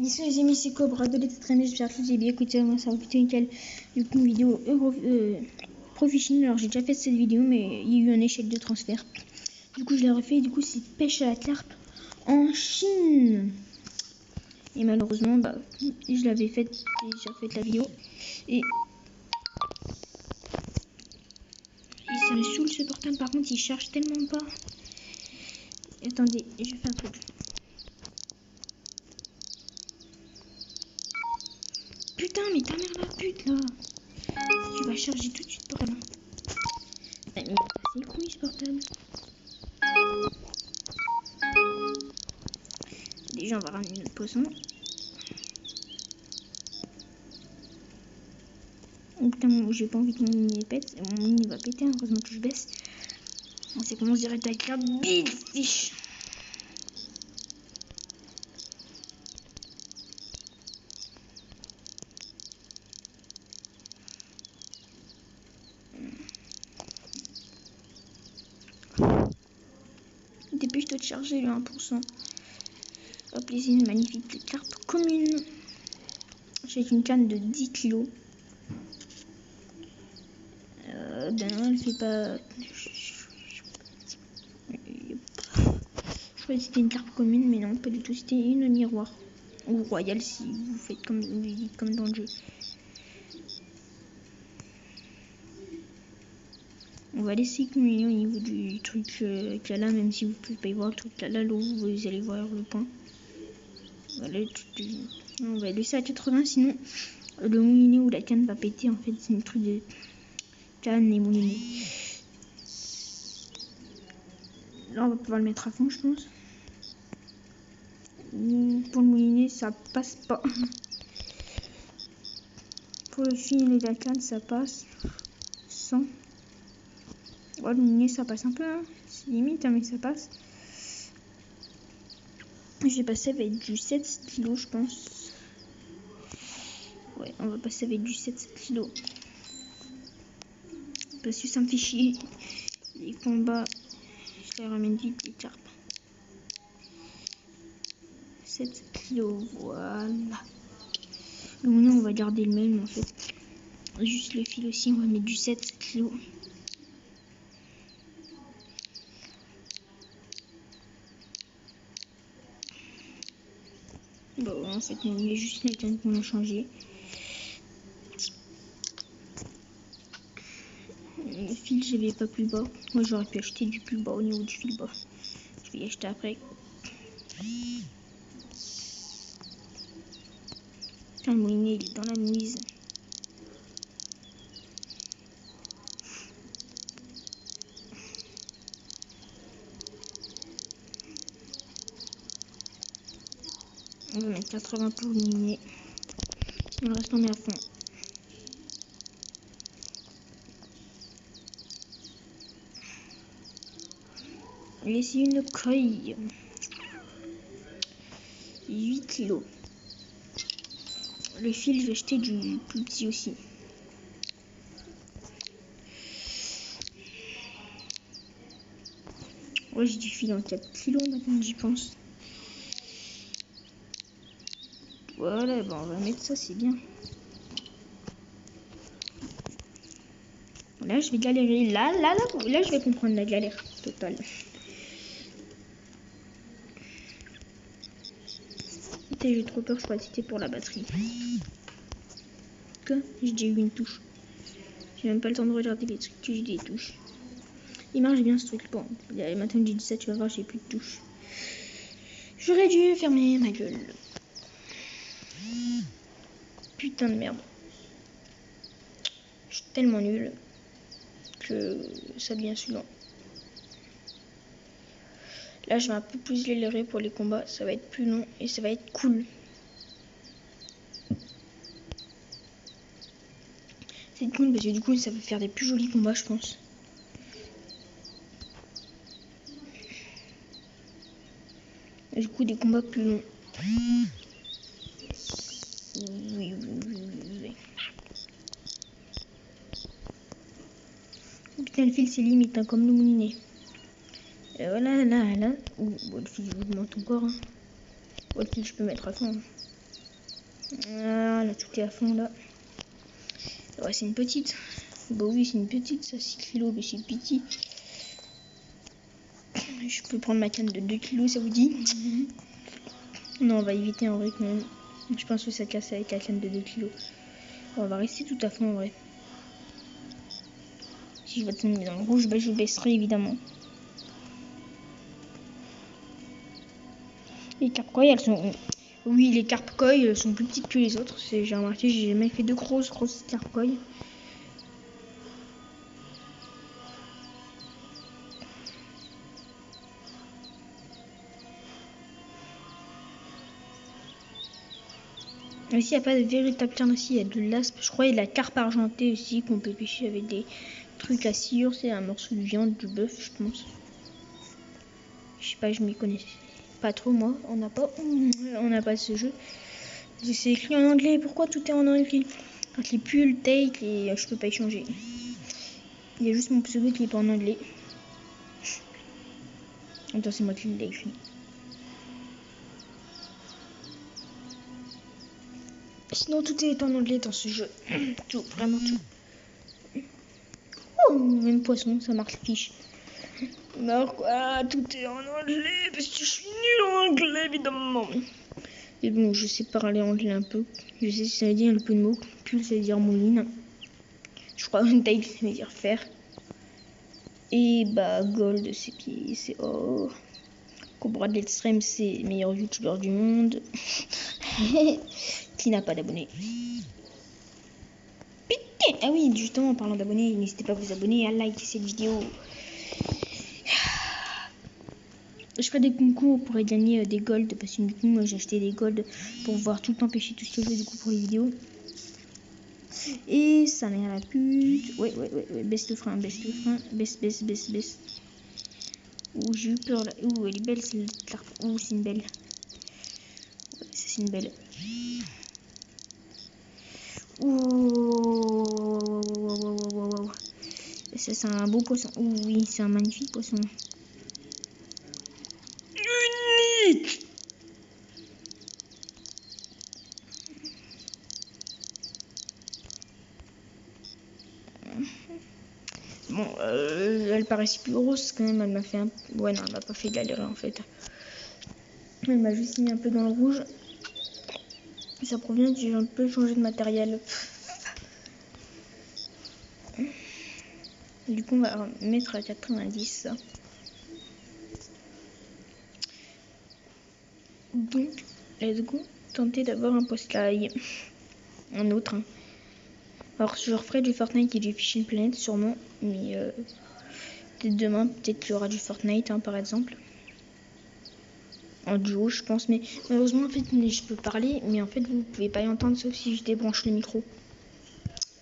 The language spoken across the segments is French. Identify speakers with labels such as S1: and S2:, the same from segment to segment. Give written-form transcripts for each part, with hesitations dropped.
S1: Ici les amis, c'est Cobra de l'état très bien, j'espère que vous avez bien écouté. Moi ça va plutôt nickel. Du coup, une vidéo Profishing. Alors j'ai déjà fait cette vidéo, mais il y a eu un échec de transfert. Du coup, je l'ai refait. Du coup, c'est pêche à la carpe en Chine. Et malheureusement, bah, je l'avais fait, déjà fait la vidéo. Et ça me saoule ce portable. Par contre, il charge tellement pas. Attendez, je fais un truc. Putain, mais ta mère la pute là. Tu vas charger tout de suite pour là. Mais c'est couilles ce portable. Déjà, on va ramener notre poisson. Oh putain, j'ai pas envie que mon mini pète. Mon mini va péter, heureusement que je baisse. On sait comment on dirait avec la big fish. Dépêche-toi de charger le 1%. Hop, les une magnifique carpe commune. J'ai une canne de 10 kg. Ben non, elle fait pas. Je croyais que c'était une carpe commune, mais non, pas du tout. C'était une miroir. Ou royale si vous faites comme vous dites, comme dans le jeu. On va laisser cumuler au niveau du truc qu'il y a là, même si vous ne pouvez pas y voir le truc là, l'eau, vous allez voir le point. Voilà, on va laisser à 80, sinon le moulinet ou la canne va péter. En fait, c'est une truc de canne et moulinet. Là, on va pouvoir le mettre à fond, je pense. Pour le moulinet, ça passe pas. Pour le fil et la canne, ça passe. 100. Oh, le moulinet, ça passe un peu, hein. C'est limite, hein, mais ça passe. J'ai passé avec du 7 kg, je pense. Ouais, on va passer avec du 7 kg. Parce que ça me fait chier. Les combats, je les ramène vite, les carpes. 7 kg, voilà. Le moulinet, on va garder le même, en fait. Juste le fil aussi, on va mettre du 7 kg. Bon, en fait, on met juste les cannes qu'on a changé. Le fil, je l'avais pas plus bas. Moi, j'aurais pu acheter du plus bas au niveau du fil bas. Je vais y acheter après. Putain, le moulinet, il est dans la mise. On va mettre 80 pour le moulinet. Le reste, on met à fond. Laissez une coille. 8 kg. Le fil, je vais acheter du plus petit aussi. Ouais, j'ai du fil en 4 kg maintenant, j'y pense. Voilà, bon, on va mettre ça, c'est bien. Là, je vais galérer. Là, je vais comprendre la galère totale. J'ai trop peur, je crois que c'était pour la batterie. Que j'ai déjà eu une touche. J'ai même pas le temps de regarder les trucs que j'ai des touches. Il marche bien ce truc. Bon, maintenant que j'ai dit ça, tu vas voir, j'ai plus de touches. J'aurais dû fermer ma gueule. Putain de merde. Je suis tellement nulle que ça devient saoulant. Là, je vais un peu plus galérer pour les combats. Ça va être plus long et ça va être cool. C'est cool parce que du coup, ça va faire des plus jolis combats, je pense. Et du coup, des combats plus longs. Oui. Putain, le fil, c'est limite, hein, comme le moulinet. Et voilà, là. Ouh, bon, le fil, je vous demande encore. Hein. Bon, le fil, je peux mettre à fond. Hein. Voilà, tout est à fond là. Ouais, c'est une petite. Bah oui, c'est une petite, ça, 6 kilos, mais c'est petit. Je peux prendre ma canne de 2 kilos, ça vous dit? Non, on va éviter en vrai quand même. Je pense que ça casse avec la canne de 2 kilos. On va rester tout à fond en vrai. Si je vais tomber dans le rouge, bah, je baisserai évidemment. Les carpe-koi, elles sont... Oui, les carpe-koi sont plus petites que les autres. J'ai remarqué, j'ai jamais fait de grosses carpe-koi. Ici, il n'y a pas de véritable carne aussi, il y a de l'aspe. Je crois qu'il y a de la carpe argentée aussi, qu'on peut pêcher avec des trucs à sciure. C'est un morceau de viande, du bœuf, je pense. Je sais pas, je m'y connais pas trop, moi. On n'a pas ce jeu. C'est écrit en anglais. Pourquoi tout est en anglais? Quand les pulls, take, et je peux pas y changer. Il y a juste mon pseudo qui est pas en anglais. Attends, c'est moi qui l'ai écrit. Sinon, tout est en anglais dans ce jeu. Tout, vraiment tout. Oh, même poisson, ça marche fiche. Alors quoi, tout est en anglais, parce que je suis nul en anglais, évidemment. Mais bon, je sais parler anglais un peu. Je sais si ça veut dire un peu de mots. Pull, ça veut dire mouline. Je crois take, ça veut dire fer. Et bah, gold, c'est or. Cobra de l'extrême, c'est meilleur youtubeur du monde. Qui n'a pas d'abonnés. Putain! Ah oui, justement, en parlant d'abonnés, n'hésitez pas à vous abonner, à liker cette vidéo. Je ferai des concours pour gagner des golds, parce que du coup, moi j'ai acheté des golds pour pouvoir tout le temps pêcher tout ce que je veux du coup pour les vidéos. Et ça mère la pute. Ouais, baisse le frein, baisse. Ouh, j'ai eu peur là. Ouh, elle est belle celle-là. Ouh, c'est une belle. Ouais, ça c'est une belle. Ouh. Ça c'est un beau poisson. Ouh, oui, c'est un magnifique poisson. Unique! Bon, elle paraissait plus grosse quand même, elle m'a fait un... Ouais, non, elle m'a pas fait galérer en fait. Elle m'a juste mis un peu dans le rouge. Ça provient que j'ai un peu changé de matériel. Du coup, on va mettre à 90. Donc, let's go. Tenter d'avoir un post-live. Un autre. Hein. Alors, je referai du Fortnite et du Fishing Planet sûrement. Mais peut-être demain, peut-être qu'il y aura du Fortnite hein, par exemple. En duo, je pense. Mais malheureusement, en fait, je peux parler. Mais en fait, vous pouvez pas y entendre sauf si je débranche le micro.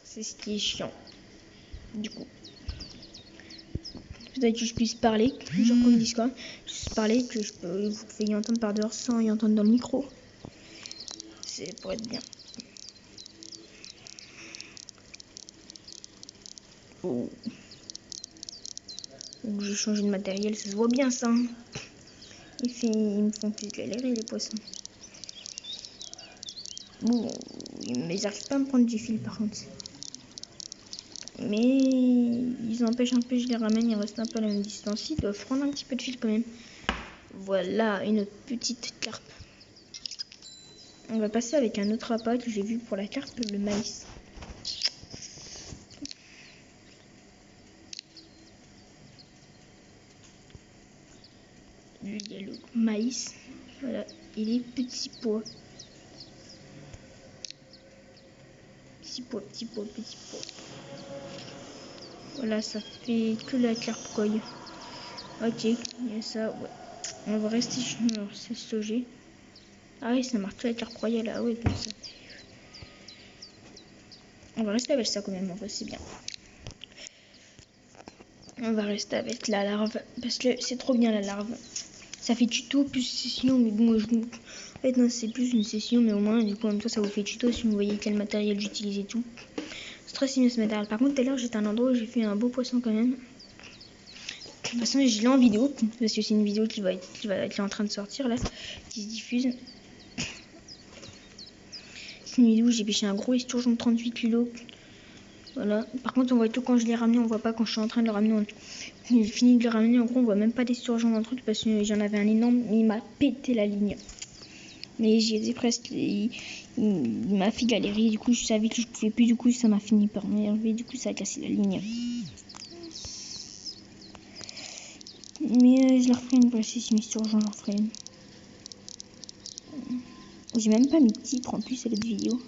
S1: C'est ce qui est chiant. Du coup. Peut-être que je puisse parler, genre comme Discord, juste parler que vous pouvez y entendre par dehors sans y entendre dans le micro. C'est pour être bien. Oh. J'ai changé de matériel, ça se voit bien ça. Ils me font plus galérer les poissons. Bon, mais ils n'arrivent pas à me prendre du fil par contre. Mais ils empêchent un peu, je les ramène, ils restent un peu à la même distance. Ils doivent prendre un petit peu de fil quand même. Voilà, une petite carpe. On va passer avec un autre appât que j'ai vu pour la carpe, le maïs. Il y a le maïs. Voilà, et les petits pois. Petits pois. Voilà, ça fait que la carpe-koi. Ok, il y a ça, ouais. On va rester sur ce sujet. Ah oui, ça marque que la carpe-koi là, ouais, comme ça. On va rester avec ça quand même, en vrai, c'est bien. On va rester avec la larve, parce que c'est trop bien la larve. Ça fait tuto plus session, mais bon, en fait, non, c'est plus une session, mais au moins, du coup, en même temps, ça vous fait tuto si vous voyez quel matériel j'utilise et tout. C'est très bien ce matériel. Par contre, tout à l'heure, j'étais à un endroit où j'ai fait un beau poisson quand même. De toute façon, je l'ai en vidéo, parce que c'est une vidéo qui est en train de sortir là, qui se diffuse. C'est une vidéo où j'ai pêché un gros esturgeon de 38 kilos. Voilà. Par contre, on voit tout quand je l'ai ramené, on voit pas quand je suis en train de le ramener. J'ai fini de le ramener, en gros, on voit même pas d'esturgeon dans le truc parce que j'en avais un énorme, mais il m'a pété la ligne. Mais j'y étais presque. Il m'a fait galérer, du coup, je savais que je pouvais plus, du coup, ça m'a fini par m'énerver, du coup, ça a cassé la ligne. Mais je leur ferai une voici, si mes esturgeons, je leur ferai une. J'ai même pas mis de titre en plus à cette vidéo.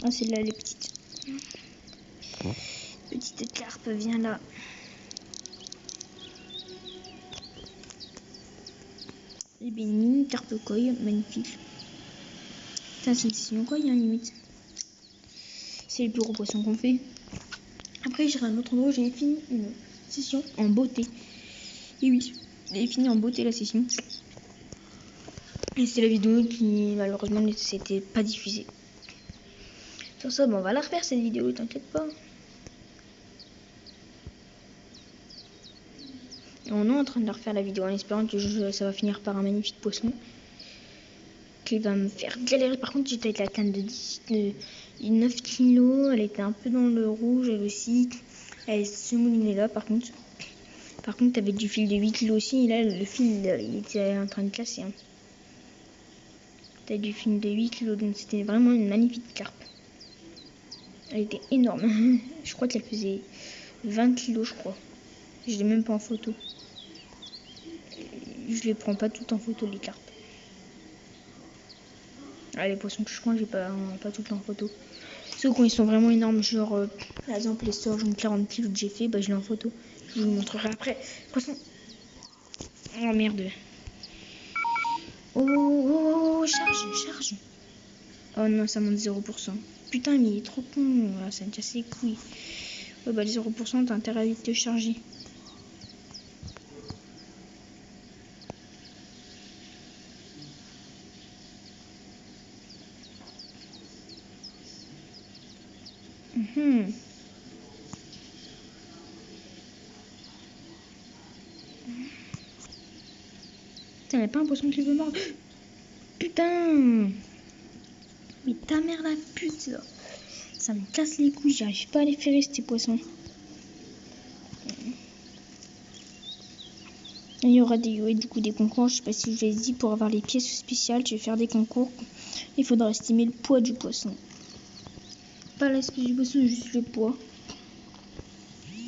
S1: Ah, celle-là, elle est petite. Petite carpe, viens là. Et bien, une mini carpe koi, magnifique. Ça, c'est une session koi, hein, limite. C'est le plus gros poisson qu'on fait. Après, j'irai à un autre endroit où j'ai fini une session en beauté. Et oui, j'ai fini en beauté la session. Et c'est la vidéo qui, malheureusement, ne s'était pas diffusée. Sur ça, bon, on va la refaire cette vidéo, t'inquiète pas. Et on est en train de la refaire la vidéo en espérant que ça va finir par un magnifique poisson qui va me faire galérer. Par contre, j'étais avec la canne de 9 kilos, elle était un peu dans le rouge, elle aussi. Elle se moulinait là, par contre. Par contre, t'avais du fil de 8 kilos aussi, et là, le fil, il était en train de casser. Hein. T'avais du fil de 8 kilos, donc c'était vraiment une magnifique carpe. Elle était énorme. Je crois qu'elle faisait 20 kilos, je crois. Je l'ai même pas en photo. Je les prends pas toutes en photo, les carpes. Ah, les poissons que je prends, j'ai pas toutes en photo. Ceux quand ils sont vraiment énormes, genre par exemple les sorges de 40 kg que j'ai fait, bah je l'ai en photo. Je vous le montrerai après. Poisson. Oh merde. Oh, charge. Oh non, ça monte 0%. Putain, mais il est trop con. Ah, ça me casse les couilles. Ouais, bah les 0%, t'as intérêt à vite te charger. Putain, y'a pas un poisson qui veut mordre. Putain. Mais ta mère la pute, là. Ça me casse les couilles, j'arrive pas à les faire ces poissons. Il y aura du coup des concours, je sais pas si je vous l'ai dit, pour avoir les pièces spéciales, je vais faire des concours. Il faudra estimer le poids du poisson. Pas l'espèce du poisson, juste le poids.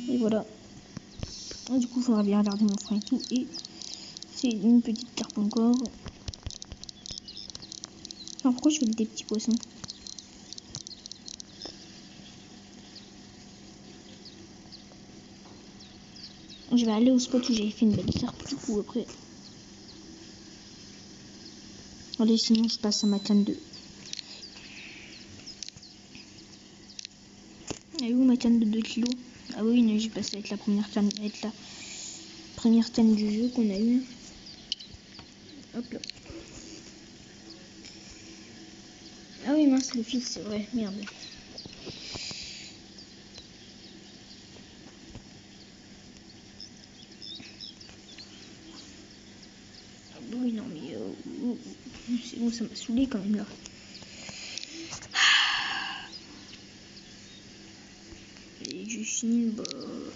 S1: Et voilà. Et du coup, il faudra bien regarder mon frein et tout. Et c'est une petite carpe encore. Alors pourquoi je fais des petits poissons? Je vais aller au spot où j'avais fait une belle carpe du coup après. Allez, sinon je passe à ma canne 2. Elle est où ma canne de 2 kilos? Ah oui, non, j'ai passé avec la première canne, du jeu qu'on a eu. Hop là. Ah oui, mince, le fil, c'est vrai, merde. Oui, non, mais c'est bon, ça m'a saoulé quand même là. Et du film,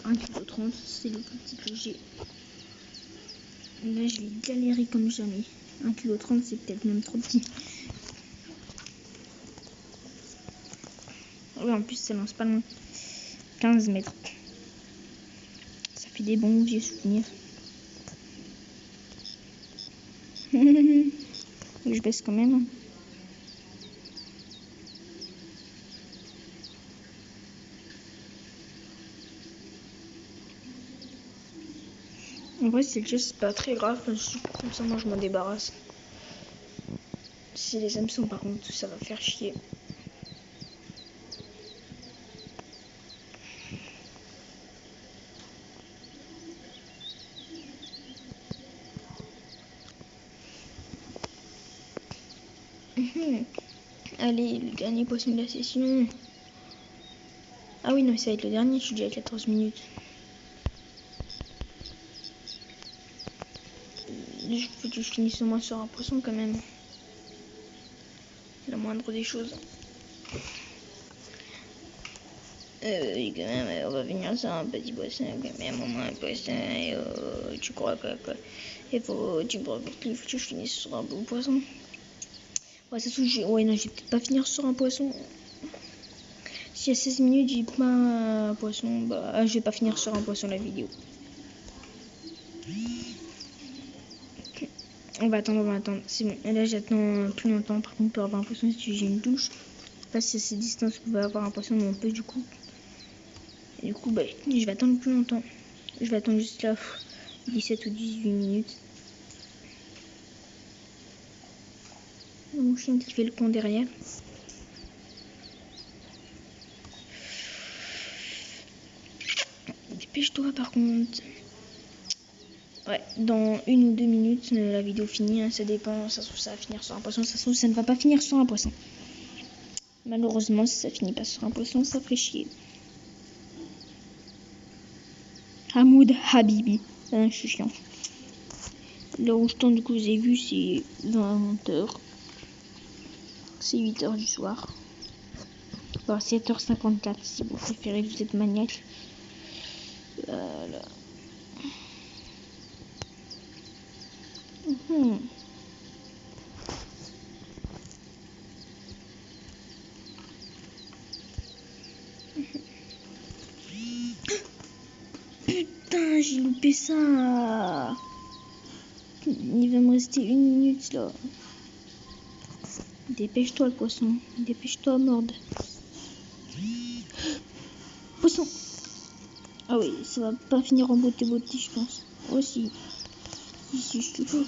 S1: 1,30 kg, c'est le plus petit que j'ai. Là, je vais galérer comme jamais. 1,30 kg, c'est peut-être même trop petit. Oui, en plus, ça lance pas loin. 15 mètres. Ça fait des bons vieux souvenirs. Je baisse quand même. En vrai, c'est juste pas très grave. Comme ça, moi, je m'en débarrasse. Si les hameçons, par contre, ça va faire chier. Allez, le dernier poisson de la session. Ah oui, non, ça va être le dernier. Je suis déjà à 14 minutes. faut que je finisse au moins sur un poisson quand même. La moindre des choses. Oui, quand même, on va venir sur un petit poisson, quand même, au moins un poisson. Et, tu crois que tu crois qu'il faut que je finisse sur un bon poisson? Ouais, ça se trouve, ouais, non, je vais peut-être pas finir sur un poisson. Si à 16 minutes j'ai pas un poisson, bah, je vais pas finir sur un poisson la vidéo. On va attendre. C'est bon. Et là, j'attends plus longtemps. Par contre, pour avoir un poisson, si j'ai une douche. Je sais pas si à cette distance, on va avoir un poisson, mais on peut du coup. Et du coup, bah, je vais attendre plus longtemps. Je vais attendre juste là 17 ou 18 minutes. Mon chien qui fait le con derrière. Dépêche-toi par contre. Ouais, dans 1 ou 2 minutes, la vidéo finit, hein, ça dépend, ça se trouve ça va finir sur un poisson, ça se trouve ça ne va pas finir sur un poisson. Malheureusement, si ça finit pas sur un poisson, ça ferait chier. Hamoud Habibi, je suis chiant. L'heure où je tourne, du coup, vous avez vu, c'est 20h. C'est 8h du soir. Bon, 7h54 si vous préférez, vous êtes maniaque. Voilà. Putain, j'ai loupé ça. Il va me rester 1 minute là. Dépêche-toi le poisson. Dépêche-toi, morde. Poisson. Ah oui, ça va pas finir en beauté, je pense. Oh si.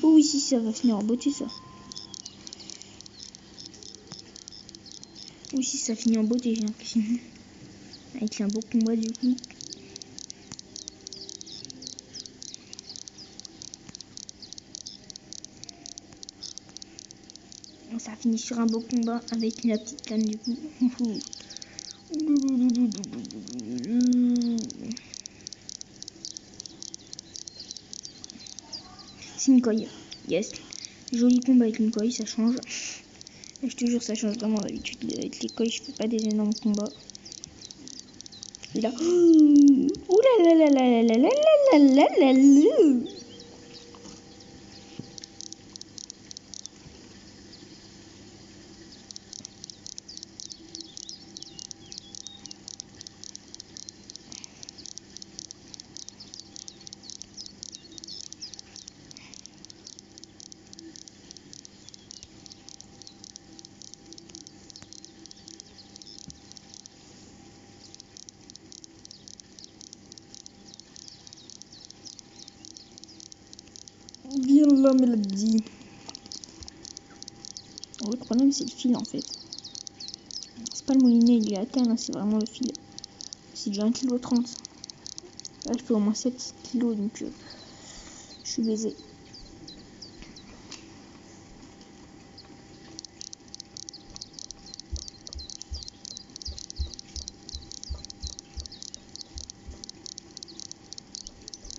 S1: Oh oui, si, ça va finir en beauté, ça. Oui, si, ça finit en beauté, j'ai l'impression. Avec un beau combat, du coup. Ça finit sur un beau combat avec la petite canne, du coup. C'est une coille. Yes. Joli combat avec une coille, ça change. Je te jure, ça change vraiment d'habitude. Avec les coilles, je fais pas des énormes combats. Et là. Ouh là là là là là là là là là là. Bien là, me l'a dit. Le problème, c'est le fil en fait. C'est pas le moulinet, il est à terre, c'est vraiment le fil. C'est déjà 1,30 kg. Là, je fais au moins 7 kg, donc je suis baisée.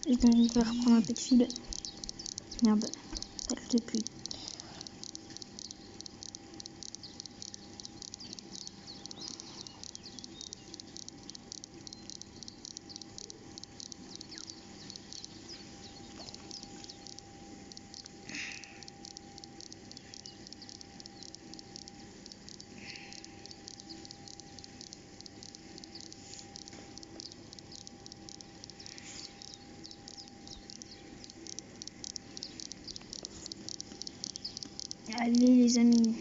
S1: Je vais reprendre un peu de fil. Merde, ça le fait plus. Allez les amis,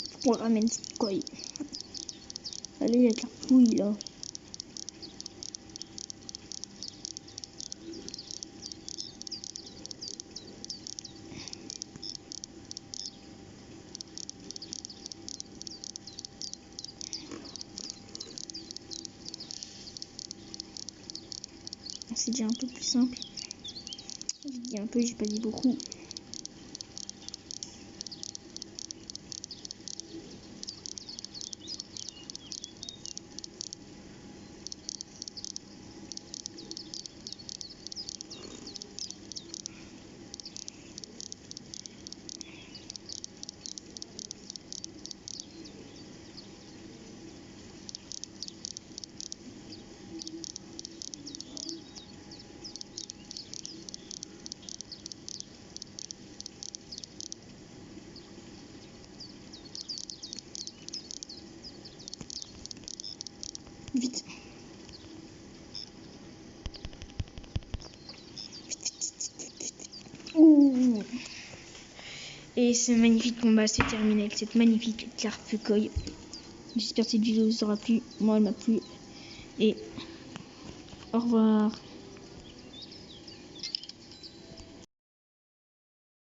S1: faut qu'on ramène cette coille. Allez avec la pouille là. C'est déjà un peu plus simple. J'ai dit un peu, j'ai pas dit beaucoup. Vite. Ouh. Et ce magnifique combat se termine avec cette magnifique Claire Fucoy. J'espère que cette vidéo vous aura plu. Moi, elle m'a plu. Et au revoir.